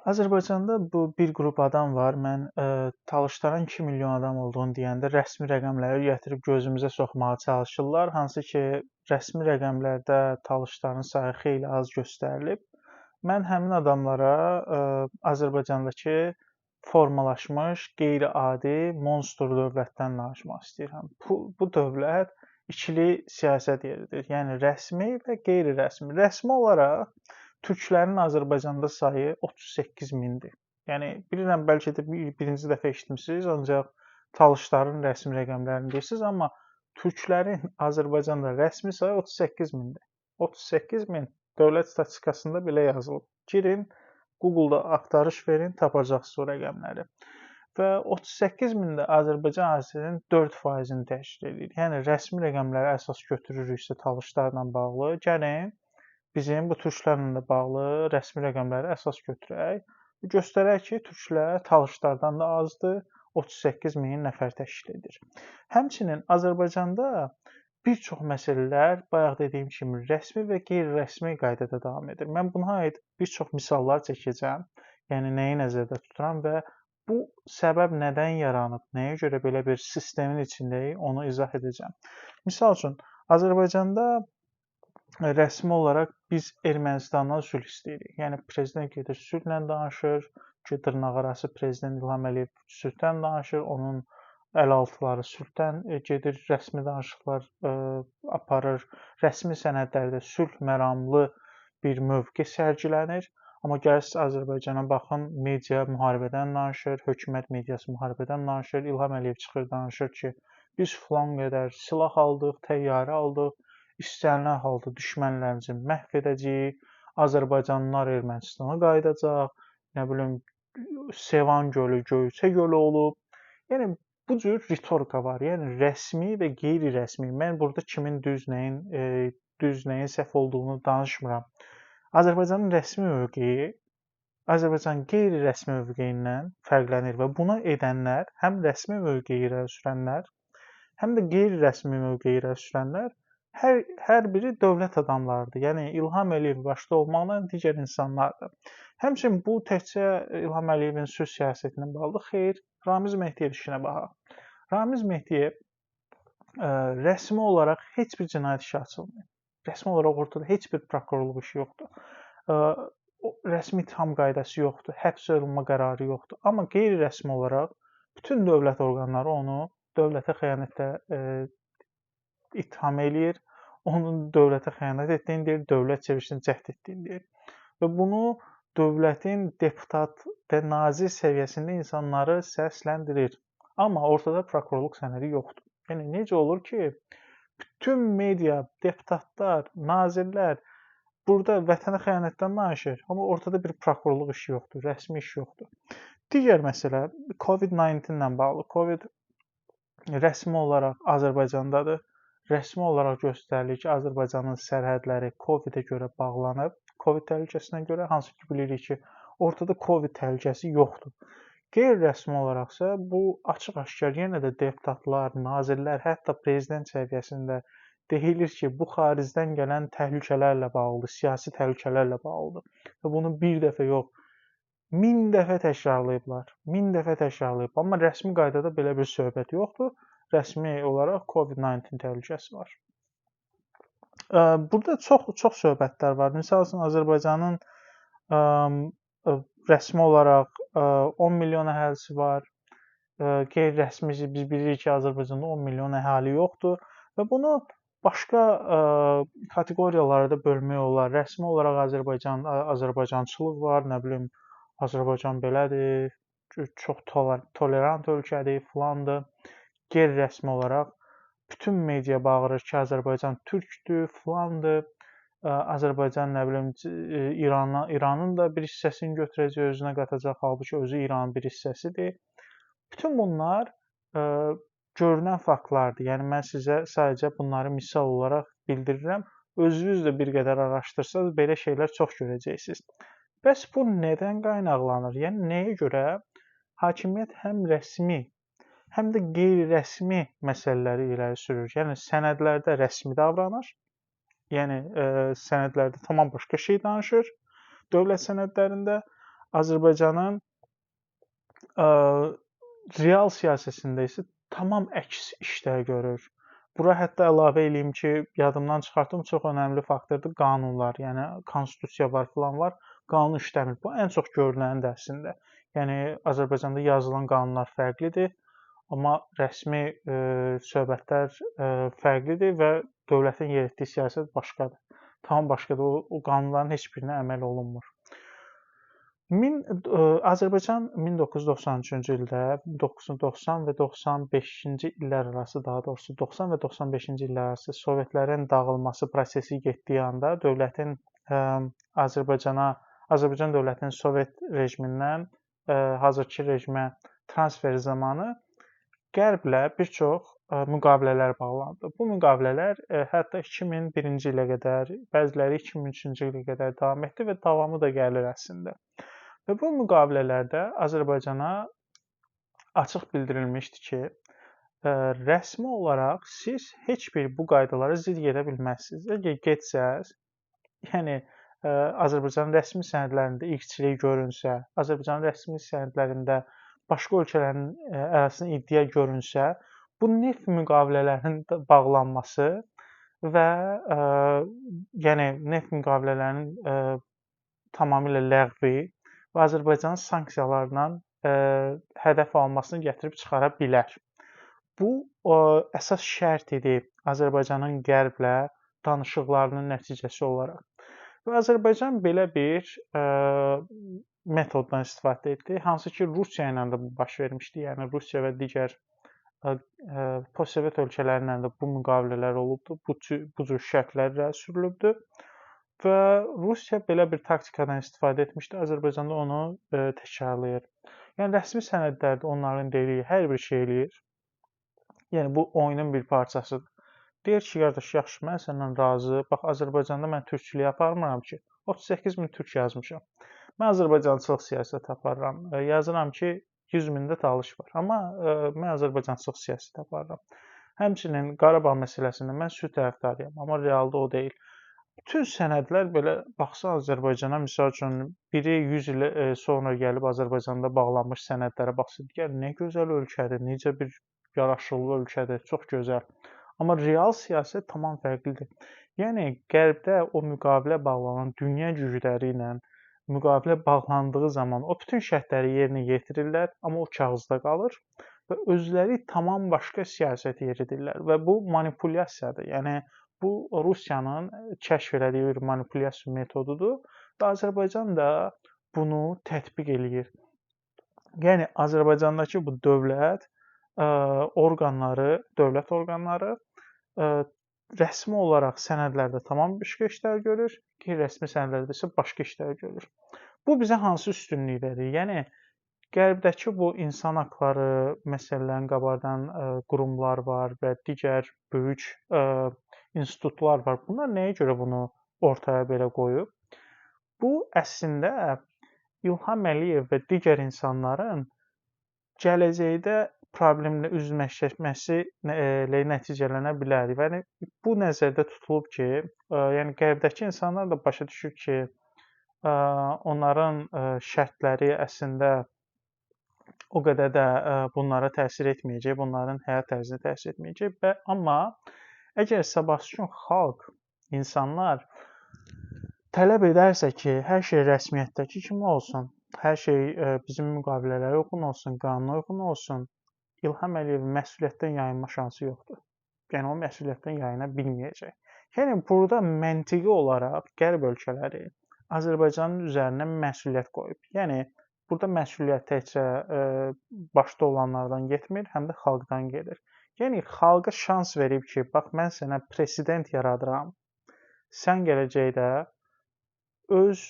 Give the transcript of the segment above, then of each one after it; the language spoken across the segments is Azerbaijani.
Azərbaycanda bu bir qrup adam var. Mən talışların 2 milyon adam olduğunu deyəndə rəsmi rəqəmləri gətirib gözümüzə soxmağa çalışırlar. Hansı ki, rəsmi rəqəmlərdə talışların sayı xeyli az göstərilib. Mən həmin adamlara Azərbaycandakı formalaşmış, qeyri-adi monstr dövlətdən danışmaq istəyirəm. Bu dövlət ikili siyasət yeridir. Yəni rəsmi və qeyri-rəsmi. Rəsmi olaraq türklərin Azərbaycanda sayı 38 mindir. Yəni bilirəm bəlkə də birinci dəfə eşitmisiniz, ancaq talışların rəsmi rəqəmlərini deyirsiniz, amma türklərin Azərbaycanda rəsmi sayı 38 mindir. 38 min dövlət statistikasında belə yazılıb. Girin, Google-da axtarış verin, tapacaqsınız o rəqəmləri. Və 38 mində Azərbaycan əhalisinin 4%-ni təşkil edir. Yəni rəsmi rəqəmləri əsas götürürüksə talışlarla bağlı, gəlin bizim bu türklərlə də bağlı rəsmi rəqəmləri əsas götürək. Göstərək ki, türklər talışlardan da azdır, 38 min nəfər təşkil edir. Həmçinin Azərbaycanda bir çox məsələlər, bayaq dediyim kimi, rəsmi və qeyri-rəsmi qaydada davam edir. Mən buna aid bir çox misallar çəkəcəm. Yəni nəyi nəzərdə tuturam və bu səbəb nədən yaranıb, nəyə görə belə bir sistemin içindəyik, onu izah edəcəm. Misal üçün, Azərbaycanda rəsmi olaraq biz Ermənistandan sülh istəyirik. Yəni prezident gedir sülhlə danışır, ki, dırnaqarası prezident İlham Əliyev sülhdən danışır, onun əlaltıları sülhdən gedir, rəsmi danışıqlar aparır, rəsmi sənədlərdə sülh məramlı bir mövqe sərgilənir. Amma gəlirsiniz Azərbaycana baxın, media müharibədən danışır, hökumət mediası müharibədən danışır, İlham Əliyev çıxır danışır ki, biz filan qədər silah aldıq, təyyarə aldıq, istənilən halda düşmənlərimizi məhv edəcəyik, Azərbaycanlılar Ermənistana qayıdacaq, nə bilim, Sevan gölü Göyçə gölü olub. Yəni bu cür ritorika var. Yəni rəsmi və qeyri-rəsmi. Mən burada kimin düz nəyin səhv olduğunu danışmıram. Azərbaycanın rəsmi mövqeyi Azərbaycanın qeyri-rəsmi mövqeyindən fərqlənir və bunu edənlər, həm rəsmi mövqeyi irəli sürənlər, həm də qeyri-rəsmi mövqeyi irəli sürənlər hər biri dövlət adamlarıdır. Yəni İlham Əliyev başda olmaqla digər insanlardır. Həmçinin bu təkcə İlham Əliyevin sülh siyasətinə bağlı xeyr, Ramiz Mehdiyev işinə baxaq. Ramiz Mehdiyev rəsmi olaraq heç bir cinayət işi açılmayıb. Rəsmi olaraq ortada heç bir prokurorluq işi yoxdur. Rəsmi ittiham qaydası yoxdur, həbs olunma qərarı yoxdur. Amma qeyri-rəsmi olaraq bütün dövlət orqanları onu dövlətə xəyanətlə ittiham eləyir, onun dövlətə xəyanət etdiyini deyir, dövlət çevrilişini cəhd etdiyini deyir. Və bunu dövlətin deputat və nazir səviyyəsində insanları səsləndirir. Amma ortada prokurorluq sənədi yoxdur. Yəni necə olur ki, bütün media, deputatlar, nazirlər burada vətənə xəyanətdən danışır, amma ortada bir prokurorluq işi yoxdur, rəsmi iş yoxdur. Digər məsələ COVID-19 ilə bağlı. COVID rəsmi olaraq Azərbaycandadır. Rəsmi olaraq göstərilir ki, Azərbaycanın sərhədləri COVID-ə görə bağlanıb. COVID təhlükəsinə görə, hansı ki bilirik ki, ortada COVID təhlükəsi yoxdur. Qeyri-rəsmi olaraqsa bu açıq-aşkar yenə də deputatlar, nazirlər, hətta prezident səviyyəsində deyilir ki, bu xaricdən gələn təhlükələrlə bağlıdır, siyasi təhlükələrlə bağlıdır. Və bunu bir dəfə yox, 1000 dəfə təkrarlayıblar. 1000 dəfə təkrarlayıb. Amma rəsmi qaydada belə bir söhbət yoxdur. Rəsmi olaraq COVID-19 təhlükəsi var. Burada çox söhbətlər var. Məsəl üçün Azərbaycanın rəsmi olaraq 10 milyon əhalisi var. Qeyri-rəsmi biz bilirik ki, Azərbaycanda 10 milyon əhali yoxdur və bunu başqa kateqoriyalara da bölmək olar. Rəsmi olaraq Azərbaycançılıq var, nə bilim, Azərbaycan belədir, çox tolerant ölkədir, filandır. Qeyri-rəsmi olaraq bütün media bağırır ki, Azərbaycan türkdür, filandır. Azərbaycan nə bilim İranın da bir hissəsini götürəcək, özünə qatacaq, halbuki özü İranın bir hissəsidir. Bütün bunlar görünən faktlardır. Yəni mən sizə sadəcə bunları misal olaraq bildirirəm. Özünüz də bir qədər araşdırsaz belə şeylər çox görəcəksiniz. Bəs bu nədən qaynaqlanır? Yəni nəyə görə hakimiyyət həm rəsmi, həm də qeyri-rəsmi məsələləri irəli sürür? Yəni sənədlərdə rəsmi davranır. Yəni sənədlərdə tamam başqa şey danışır dövlət sənədlərində, Azərbaycanın real siyasətində isə tamam əks işlər görür. Bura hətta əlavə eləyim ki, yadımdan çıxartdım, çox önəmli faktordur qanunlar. Yəni konstitusiya var, filan var, qanun işləmir. Bu ən çox görüləndir əslində. Yəni Azərbaycanda yazılan qanunlar fərqlidir, amma rəsmi söhbətlər fərqlidir və dövlətin yeritdiyi siyasət başqadır. Tamam başqadır. O qanunların heç birinə əməl olunmur. Azərbaycan 1993-cü ildə 1990 və 95-ci illər arası, daha doğrusu 90 və 95-ci illər arası Sovetlərin dağılması prosesi getdiyi anda Azərbaycan dövlətinin Sovet rejimindən hazırki rejimə transferi zamanı Qərblə bir çox müqavilələr bağlandı. Bu müqavilələr hətta 2001-ci ilə qədər, bəziləri 2003-cü ilə qədər davam etdi və davamı da gəlir əslində. Və bu müqavilələrdə Azərbaycana açıq bildirilmişdi ki, rəsmi olaraq siz heç bir bu qaydalara zidd gedə bilməzsiniz. Əgər getsəz, yəni Azərbaycanın rəsmi sənədlərində irqçilik görünsə, Azərbaycanın rəsmi sənədlərində başqa ölkələrin ərazisində iddia görünsə, bu neft müqavilələrinin bağlanması və yəni neft müqavilələrinin tamamilə ləğvi və Azərbaycanın sanksiyalarla hədəf almasını gətirib çıxara bilər. Bu əsas şərt idi Azərbaycanın Qərblə danışıqlarının nəticəsi olaraq. Və Azərbaycan belə bir metoddan istifadə etdi, hansı ki Rusiya ilə də bu baş vermişdi. Yəni Rusiya və digər postsovet ölkələrlə də bu müqavilələr olubdu, bu cür şərtlər irəli sürülübdü. Və Rusiya belə bir taktikadan istifadə etmişdi. Azərbaycan da onu təkrarlayır. Yəni rəsmi sənədlərdə onların dediyi hər bir şey eləyir. Yəni bu oyunun bir parçasıdır. Deyir ki, qardaş, yaxşı, mən səndən razı. Bax, Azərbaycanda mən türkçülük aparmıram ki, 38 min türk yazmışam. Mən Azərbaycançılıq siyasət aparıram. Yazıram ki, 100 mində talış var. Amma mən Azərbaycançılıq siyasət aparıram. Həmçinin Qarabağ məsələsində mən sülh tərəfdarıyam, amma realda o deyil. Bütün sənədlər belə baxsan Azərbaycana, misal üçün biri 100 il sonra gəlib Azərbaycanda bağlanmış sənədlərə baxsın, deyir, nə gözəl ölkədir, necə bir yaraşıqlı ölkədir, çox gözəl. Amma real siyasət tamam fərqlidir. Yəni Qərbdə o müqavilə bağlanan dünya gücləri ilə müqavilə bağlandığı zaman o bütün şərtləri yerinə yetirirlər, amma o kağızda qalır və özləri tamam başqa siyasət yeridirlər və bu manipulyasiyadır. Yəni bu Rusiyanın kəşf elədiyi bir manipulyasiya metodudur və Azərbaycan da bunu tətbiq eləyir. Yəni Azərbaycandakı bu dövlət orqanları rəsmi olaraq sənədlərdə tamam başqa işlər görür, qeyri-rəsmi sənədlərdə isə başqa işlər görür. Bu bizə hansı üstünlük verir? Yəni Qərbdəki bu insan haqları məsələlərini qabardan qurumlar var və digər böyük institutlar var. Bunlar nəyə görə bunu ortaya belə qoyub? Bu əslində İlham Əliyev və digər insanların gələcəkdə problemlə üzləşməsi ilə nəticələnə bilər. Yəni bu nəzərdə tutulub ki, yəni Qərbdəki insanlar da başa düşür ki, onların şərtləri əslində o qədər də bunlara təsir etməyəcək, bunların həyat tərzinə təsir etməyəcək. Amma əgər sabahsı gün xalq, insanlar tələb edərsə ki, hər şey rəsmiyyətdəki kimi olsun, hər şey bizim müqavilələrə uyğun olsun, qanuna uyğun olsun, İlham Əliyevin məsuliyyətdən yayınma şansı yoxdur. Yəni o məsuliyyətdən yayına bilməyəcək. Yəni burada məntiqi olaraq Qərb ölkələri Azərbaycanın üzərinə məsuliyyət qoyub. Yəni burada məsuliyyət təkcə başda olanlardan getmir, həm də xalqdan gedir. Yəni xalqa şans verib ki, bax mən sənə president yaradıram. Sən gələcəkdə öz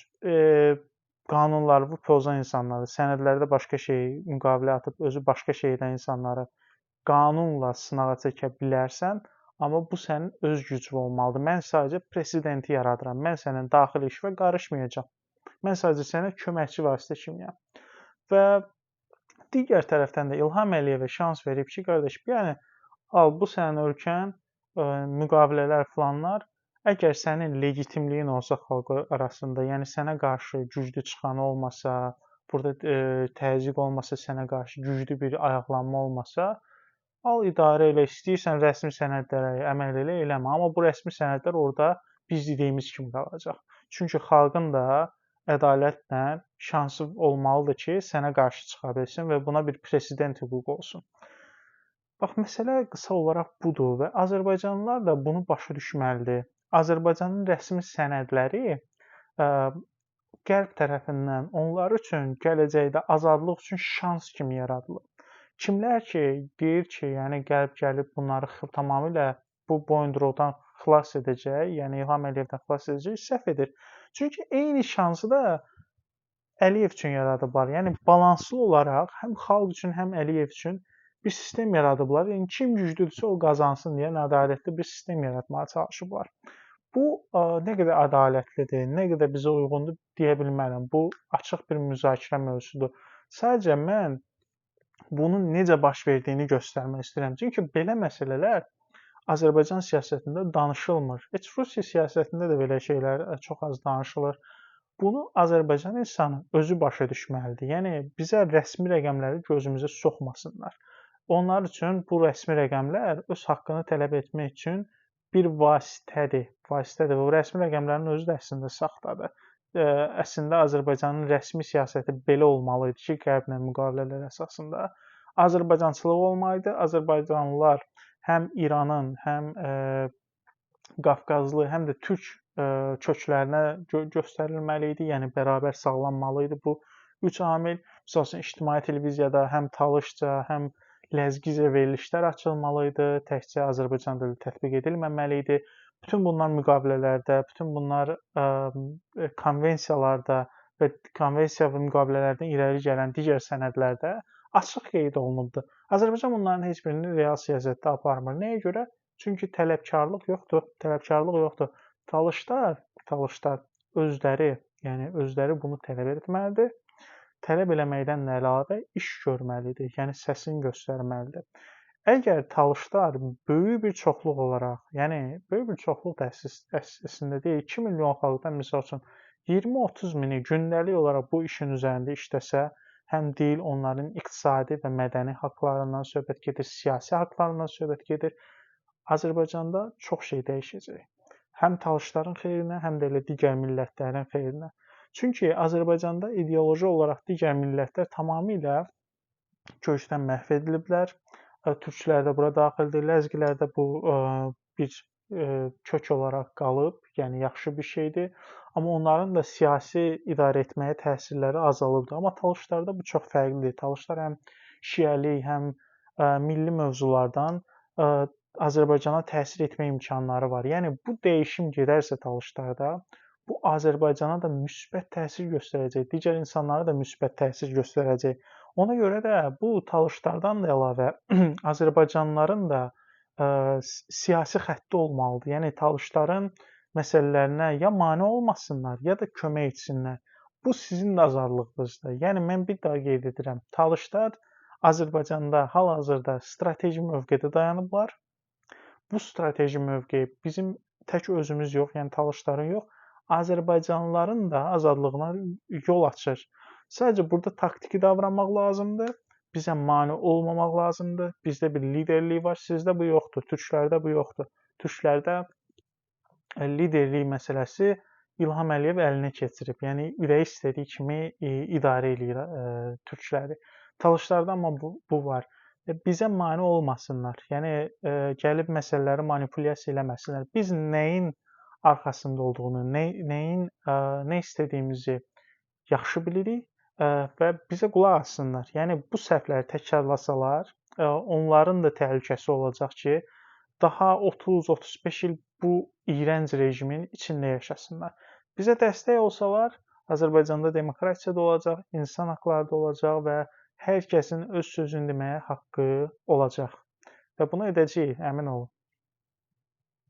qanunları pozan insanları, sənədlərdə başqa şey müqavilə atıb özü başqa şeydən insanları qanunla sınağa çəkə bilərsən, amma bu sənin öz gücün olmalıdır. Mən sadəcə presidenti yaradıram. Mən sənin daxili işinə qarışmayacağam. Mən sadəcə sənə köməkçi vasitə kimiyəm. Və digər tərəfdən də İlham Əliyevə şans verib ki, qardaş, yəni al bu sənin ölkən, müqavilələr filanlar, əgər sənin legitimliyin olsa xalq arasında, yəni sənə qarşı güclü çıxan olmasa, burada təzyiq olmasa, sənə qarşı güclü bir ayaqlanma olmasa, al idarə elə, istəyirsən rəsmi sənədlərə əməl elə, eləmə. Amma bu rəsmi sənədlər orada biz dediyimiz kimi qalacaq. Çünki xalqın da ədalətlə şansı olmalıdır ki, sənə qarşı çıxa bilsin və buna bir president hüququ olsun. Bax, məsələ qısa olaraq budur və azərbaycanlılar da bunu başa düşməlidir. Azərbaycanın rəsmi sənədləri Qərb tərəfindən onlar üçün gələcəkdə azadlıq üçün şans kimi yaradılıb. Kimlər ki, deyir ki, yəni Qərb gəlib bunları tamamilə bu boyunduruqdan xilas edəcək, yəni İlham Əliyevdən xilas edəcək, səhv edir. Çünki eyni şansı da Əliyev üçün yaradıblar. Yəni balanslı olaraq həm xalq üçün, həm Əliyev üçün bir sistem yaradıblar. Yəni kim güclüdürsə o qazansın deyə ədalətli bir sistem yaratmağa çalışıblar. Bu nə qədər ədalətlidir, nə qədər bizə uyğundur deyə bilmərəm. Bu açıq bir müzakirə mövzusudur. Sadəcə mən bunun necə baş verdiyini göstərmək istəyirəm. Çünki belə məsələlər Azərbaycan siyasətində danışılmır. Heç Rusiya siyasətində də belə şeylər çox az danışılır. Bunu Azərbaycan insanı özü başa düşməlidir. Yəni bizə rəsmi rəqəmləri gözümüzə soxmasınlar. Onlar üçün bu rəsmi rəqəmlər öz haqqını tələb etmək üçün bir vasitədir. Bu rəsmi rəqəmlərin özü də əslində saxtadır. Əslində Azərbaycanın rəsmi siyasəti belə olmalı idi ki, Qərblə müqavilələr əsasında Azərbaycançılıq olmalıdır. Azərbaycanlılar həm İranın, həm Qafqazlı, həm də türk köklərinə göstərilməli idi. Yəni bərabər sağlanmalı idi bu üç amil. Məsələn, ictimai televiziyada həm talışca, həm ləzgizə verilişlər açılmalı idi, təkcə Azərbaycan dili tətbiq edilməməli idi. Bütün bunlar müqavilələrdə, bütün bunlar konvensiyalarda və konvensiya və müqavilələrdən irəli gələn digər sənədlərdə açıq qeyd olunubdur. Azərbaycan bunların heç birini real siyasətdə aparmır. Nəyə görə? Çünki tələbkarlıq yoxdur. Talışlar özləri bunu tələb etməlidir. Tələb eləməkdən əlavə iş görməlidir, yəni səsini göstərməlidir. Əgər talışlar böyük bir çoxluq olaraq, yəni böyük bir çoxluq da əslində deyil, 2 milyon xalqdan misal üçün 20-30 mini gündəlik olaraq bu işin üzərində işləsə, həm deyil onların iqtisadi və mədəni haqlarından söhbət gedir, siyasi haqlarından söhbət gedir, Azərbaycanda çox şey dəyişəcək. Həm talışların xeyrinə, həm də elə digər millətlərin xeyrinə. Çünki Azərbaycanda ideoloji olaraq digər millətlər tamamilə kökdən məhv ediliblər. Türklər də bura daxildir, ləzgilər də bu bir kök olaraq qalıb, yəni yaxşı bir şeydir. Amma onların da siyasi idarə etməyə təsirləri azalıbdır. Amma talışlarda bu çox fərqlidir. Talışlar həm şiəlik, həm milli mövzulardan Azərbaycana təsir etmə imkanları var. Yəni bu dəyişim gedərsə talışlarda, bu Azərbaycana da müsbət təsir göstərəcək, digər insanlara da müsbət təsir göstərəcək. Ona görə də bu talışlardan da əlavə Azərbaycanlıların da siyasi xətti olmalıdır. Yəni talışların məsələlərinə ya mane olmasınlar, ya da kömək etsinlər. Bu sizin də azadlığınızdır. Yəni mən bir daha qeyd edirəm. Talışlar Azərbaycanda hal-hazırda strateji mövqedə dayanıblar. Bu strateji mövqe bizim tək özümüz yox, yəni talışların yox, Azərbaycanlıların da azadlığına yol açır. Sadəcə burada taktiki davranmaq lazımdır. Bizə mane olmamaq lazımdır. Bizdə bir liderlik var, sizdə bu yoxdur. Türklərdə bu yoxdur. Türklərdə liderlik məsələsi İlham Əliyev əlinə keçirib. Yəni ürəyi istədiyi kimi idarə eləyir türkləri. Talışlarda amma bu var. Bizə mane olmasınlar. Yəni gəlib məsələləri manipulyasiya eləməsinlər. Biz nəyin arxasında olduğunu, nə istədiyimizi yaxşı bilirik və bizə qulaq assınlar. Yəni bu səhvləri təkrarlasalar, onların da təhlükəsi olacaq ki, daha 30-35 il bu iyrənc rejimin içində yaşasınlar. Bizə dəstək olsalar, Azərbaycanda demokratiya da olacaq, insan haqları da olacaq və hər kəsin öz sözünü deməyə haqqı olacaq. Və bunu edəcəyik, əmin olun.